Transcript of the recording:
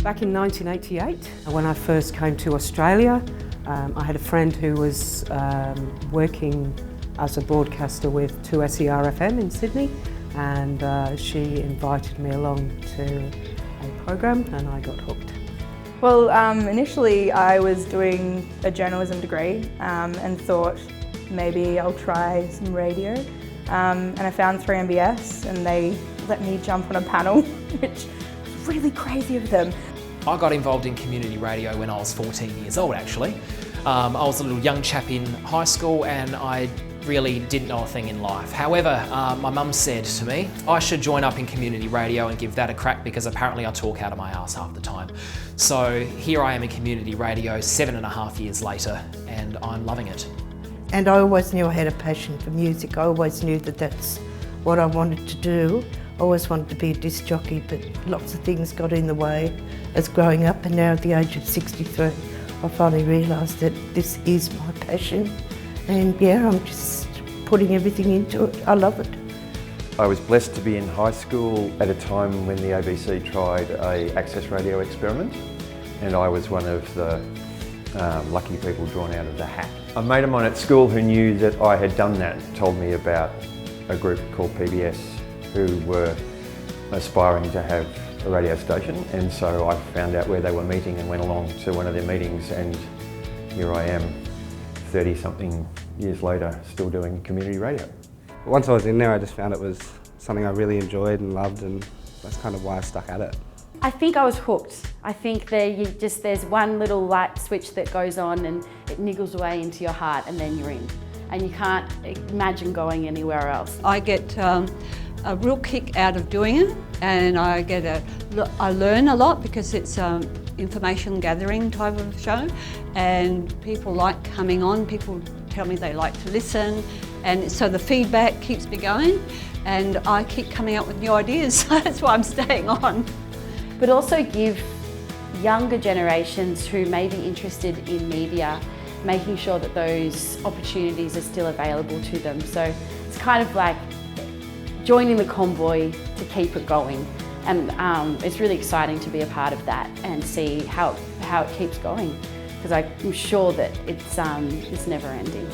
Back in 1988, when I first came to Australia, I had a friend who was working as a broadcaster with 2SER-FM in Sydney, and she invited me along to a program and I got hooked. Well, initially I was doing a journalism degree and thought maybe I'll try some radio. And I found 3MBS and they let me jump on a panel, which was really crazy of them. I got involved in community radio when I was 14 years old actually. I was a little young chap in high school and I really didn't know a thing in life. However, my mum said to me, I should join up in community radio and give that a crack because apparently I talk out of my ass half the time. So here I am in community radio 7.5 years later and I'm loving it. And I always knew I had a passion for music. I always knew that that's what I wanted to do. I always wanted to be a disc jockey, but lots of things got in the way as growing up, and now at the age of 63, I finally realised that this is my passion. And yeah, I'm just putting everything into it. I love it. I was blessed to be in high school at a time when the ABC tried a access radio experiment, and I was one of the lucky people drawn out of the hat. A mate of mine at school who knew that I had done that told me about a group called PBS who were aspiring to have a radio station, and so I found out where they were meeting and went along to one of their meetings, and here I am 30-something years later still doing community radio. Once I was in there I just found it was something I really enjoyed and loved, and that's kind of why I stuck at it. I think I was hooked. I think there's one little light switch that goes on and it niggles away into your heart and then you're in. And you can't imagine going anywhere else. I get a real kick out of doing it, and I learn a lot because it's information gathering type of show, and people like coming on, people tell me they like to listen, and so the feedback keeps me going and I keep coming up with new ideas, so that's why I'm staying on. But also give younger generations who may be interested in media, making sure that those opportunities are still available to them. So it's kind of like joining the convoy to keep it going. And it's really exciting to be a part of that and see how it keeps going, because I'm sure that it's never ending.